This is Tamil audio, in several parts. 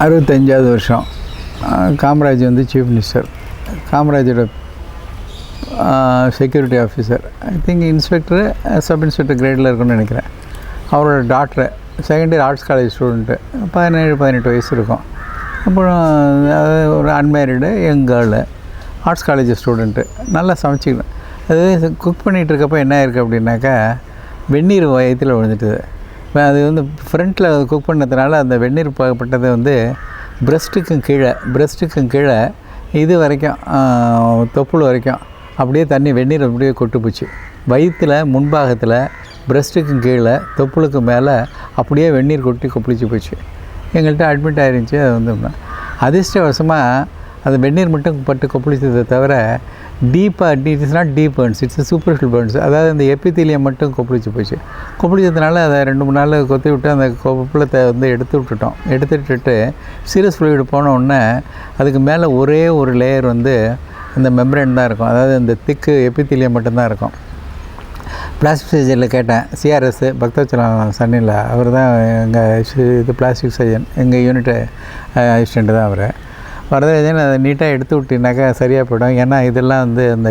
65வது வருஷம். காமராஜ் வந்து சீஃப் மினிஸ்டர். காமராஜோட security officer, I think inspector sub inspector கிரேடில் இருக்குன்னு நினைக்கிறேன். அவரோட doctor second year arts college student, 17-18 வயசு இருக்கும். அப்புறம் ஒரு unmarried young girl, arts college student. நல்லா சமைச்சிக்கணும். அது குக் பண்ணிகிட்டு இருக்கப்போ என்ன ஆயிருக்கு அப்படின்னாக்கா, வெந்நீர் வயத்தில் விழுந்துட்டுது. அது வந்து ஃப்ரண்ட்டில் குக் பண்ணதுனால அந்த வெந்நீர் பட்டது வந்து பிரஸ்ட்டுக்கும் கீழே இது வரைக்கும், தொப்புள் வரைக்கும் அப்படியே தண்ணி வெந்நீர் அப்படியே கொட்டு போச்சு. வயிற்றில் முன்பாகத்தில் பிரஸ்ட்டுக்கும் கீழே தொப்புளுக்கு மேலே அப்படியே வெந்நீர் கொட்டி கொப்பளிச்சு போச்சு. எங்கள்கிட்ட அட்மிட் ஆகிருந்துச்சி. அது வந்து அதிர்ஷ்டவசமாக அது வெந்நீர் மட்டும் பட்டு கொப்பளிச்சதை தவிர it's not deep Burns, it's superficial Burns. அதாவது அந்த எபித்தீலியம் மட்டும் கொப்பளிச்சு போச்சு. கொப்பளிச்சதுனால அதை 2-3 நாள் கொத்தி விட்டு அந்த கொப்பளத்தை வந்து எடுத்துட்டு சீரியஸ் ஃப்ளூயிட் போன உடனே அதுக்கு மேலே ஒரே ஒரு லேயர் வந்து அந்த மெம்பரேன் தான் இருக்கும். அதாவது இந்த திக்கு எபித்தீலியம் மட்டும்தான் இருக்கும். பிளாஸ்டிக் சர்ஜரியில் கேட்டேன். சிஆர்எஸ் பக்தவச்சலம் சன்னியில் அவர் தான் எங்கள் பிளாஸ்டிக் சர்ஜன், எங்கள் யூனிட்டு அசிஸ்டண்ட்டு தான் அவர். வரதராஜன் அதை நீட்டாக எடுத்து விட்டினாக்கா சரியாக போய்டும். ஏன்னா இதெல்லாம் வந்து அந்த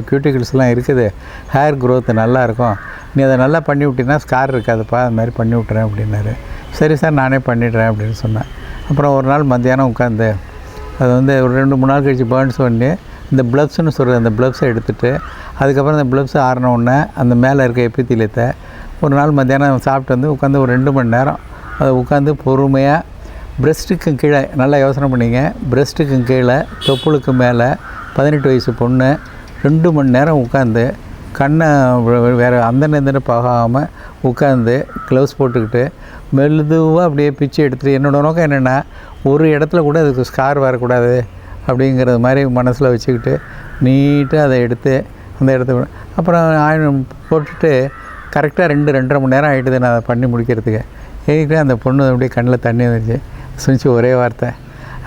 க்யூட்டிகல்ஸ்லாம் இருக்குது, ஹேர் க்ரோத் நல்லாயிருக்கும், நீ அதை நல்லா பண்ணி விட்டினா ஸ்கார் இருக்காதுப்பா, அது மாதிரி பண்ணி விட்டுறேன் அப்படின்னாரு. சரி சார் நானே பண்ணிடுறேன் அப்படின்னு சொன்னேன். அப்புறம் ஒரு நாள் மத்தியானம் உட்காந்து அது வந்து ஒரு 2-3 நாள் கழிச்சு பேர்ன்ஸ் பண்ணி இந்த ப்ளப்ஸ்ன்னு சொல்கிற அந்த ப்ளப்ஸை எடுத்துகிட்டு அதுக்கப்புறம் அந்த ப்ளப்ஸ் ஆறின உடனே அந்த மேலே இருக்க எபித்தீலியத்தை ஒரு நாள் மத்தியானம் சாப்பிட்டு வந்து உட்காந்து ஒரு 2 மணி நேரம் அதை உட்காந்து பொறுமையாக பிரஸ்ட்டுக்கும் கீழே நல்லா யோசனை பண்ணிங்க. பிரஸ்ட்டுக்கும் கீழே தொப்புளுக்கு மேலே 18 வயசு பொண்ணு 2 மணி நேரம் உட்காந்து கண்ணை வேறு அந்த போகாமல் உட்காந்து க்ளவுஸ் போட்டுக்கிட்டு மெதுவாக அப்படியே பிச்சு எடுத்துகிட்டு, என்னோடய நோக்கம் என்னென்னா ஒரு இடத்துல கூட அதுக்கு ஸ்கார் வரக்கூடாது அப்படிங்கிறது மாதிரி மனசில் வச்சுக்கிட்டு நீட்டாக அதை எடுத்து அந்த இடத்துல அப்புறம் ஆயிரம் போட்டுட்டு கரெக்டாக 2-2.5 மணி நேரம் ஆகிட்டுது நான் அதை பண்ணி முடிக்கிறதுக்கு. ஏறிக்கிட்டே அந்த பொண்ணு அப்படியே கண்ணில் தண்ணி வந்துச்சு. சொல்லிச்சு ஒரே வார்த்தை,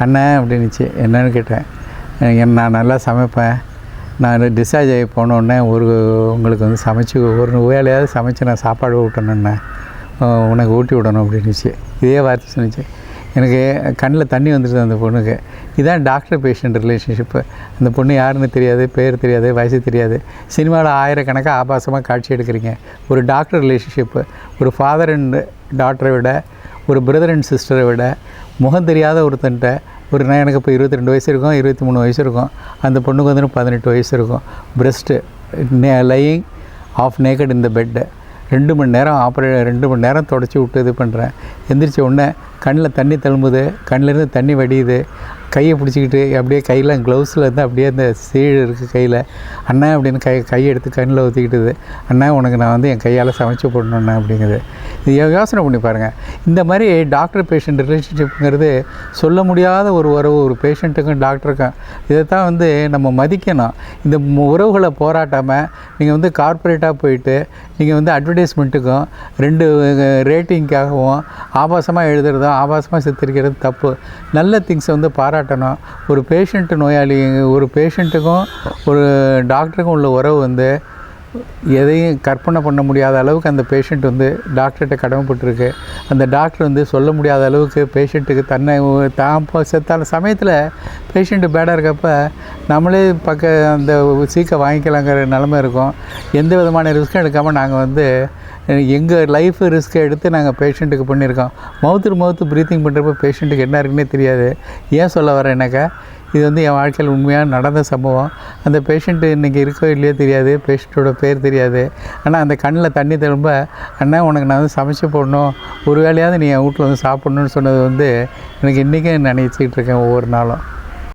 அண்ணன் அப்படின்னுச்சு. என்னன்னு கேட்டேன். நான் நல்லா சமைப்பேன், நான் டிஸ்சார்ஜ் ஆகி போனோடனே உங்களுக்கு வந்து சமைச்சு ஒரு வேலையாவது சமைச்சு நான் சாப்பாடு ஊட்டணுண்ணே, உனக்கு ஊட்டி விடணும் அப்படின்னுச்சு. இதே வார்த்தை சொன்னிச்சு. எனக்கு கண்ணில் தண்ணி வந்துடுது அந்த பொண்ணுக்கு. இதுதான் டாக்டர் பேஷண்ட் ரிலேஷன்ஷிப்பு. அந்த பொண்ணு யாருன்னு தெரியாது, பேர் தெரியாது, வயசு தெரியாது. சினிமாவில் ஆயிரக்கணக்காக ஆபாசமாக காட்சி எடுக்கிறீங்க. ஒரு டாக்டர் ரிலேஷன்ஷிப்பு, ஒரு ஃபாதர் அண்ட் டாட்டரை விட, ஒரு பிரதர் அண்ட் சிஸ்டரை விட, முகம் தெரியாத ஒருத்தன்ட்ட எனக்கு இப்போ 22 வயசு இருக்கும், 23 வயசு இருக்கும். அந்த பொண்ணுக்கு வந்து 18 வயசு இருக்கும். பிரஸ்ட்டு லையிங் ஆஃப் நேக்கட் இந்த பெட்டு. 2 மணி நேரம் 2 மணி நேரம் தொடச்சி விட்டு இது பண்ணுறேன். எந்திரிச்ச உடனே கண்ணில் தண்ணி தழும்புது, கண்ணிலேருந்து தண்ணி வடியுது. கையை பிடிச்சிக்கிட்டு அப்படியே கையில் க்ளவுஸில் இருந்து அப்படியே அந்த சீழ் இருக்குது கையில். அண்ணா அப்படின்னு கையை எடுத்து கண்ணில் ஊற்றிக்கிட்டுது. அண்ணா உனக்கு நான் வந்து என் கையால் சமைச்சு போடணுண்ணா அப்படிங்குது. இது யோசனை பண்ணி பாருங்கள். இந்த மாதிரி டாக்டர் பேஷண்ட் ரிலேஷன்ஷிப்புங்கிறது சொல்ல முடியாத ஒரு உறவு, ஒரு பேஷண்ட்டுக்கும் டாக்டருக்கும். இதைத்தான் வந்து நம்ம மதிக்கணும். இந்த உறவுகளை போராட்டாமல் நீங்கள் வந்து கார்ப்பரேட்டாக போயிட்டு நீங்கள் வந்து அட்வர்டைஸ்மெண்ட்டுக்கும் 2 ரேட்டிங்காகவும் ஆபாசமாக எழுதுறதும் ஆபாசமாக சித்தரிக்கிறது தப்பு. நல்ல திங்ஸை வந்து பாராட்டணும். ஒரு பேஷண்ட்டு நோயாளி, ஒரு பேஷண்ட்டுக்கும் ஒரு டாக்டருக்கும் உள்ள உறவு வந்து எதையும் கற்பனை பண்ண முடியாத அளவுக்கு அந்த பேஷண்ட் வந்து டாக்டர்கிட்ட கடமைப்பட்டிருக்கு. அந்த டாக்டர் வந்து சொல்ல முடியாத அளவுக்கு பேஷண்ட்டுக்கு தான் செத்தான சமயத்தில் பேஷண்ட்டு பேடாக இருக்கப்ப நம்மளே அந்த சீக்கை வாங்கிக்கலாங்கிற நிலமை இருக்கும். எந்த விதமான ரிஸ்க்கும் எடுக்காமல் நாங்கள் வந்து எங்கள் லைஃப் ரிஸ்க்கை எடுத்து நாங்கள் பேஷண்ட்டுக்கு பண்ணியிருக்கோம். மவுத்து ப்ரீத்திங் பண்ணுறப்ப பேஷண்ட்டுக்கு என்ன இருக்குன்னே தெரியாது. ஏன் சொல்ல வரேன்னாக்கா, இது வந்து என் வாழ்க்கையில் உண்மையாக நடந்த சம்பவம். அந்த பேஷண்ட்டு இன்றைக்கி இருக்கோ இல்லையோ தெரியாது, பேஷண்ட்டோட பேர் தெரியாது. ஆனால் அந்த கண்ணில் தண்ணி திரும்ப, அண்ணா உனக்கு நான் வந்து சமைச்சு போடணும், ஒரு வேளையாவது நீ என் வீட்டில் வந்து சாப்பிட்ணுன்னு சொன்னது வந்து எனக்கு இன்றைக்கும் நினச்சிக்கிட்டு இருக்கேன் ஒவ்வொரு நாளும்.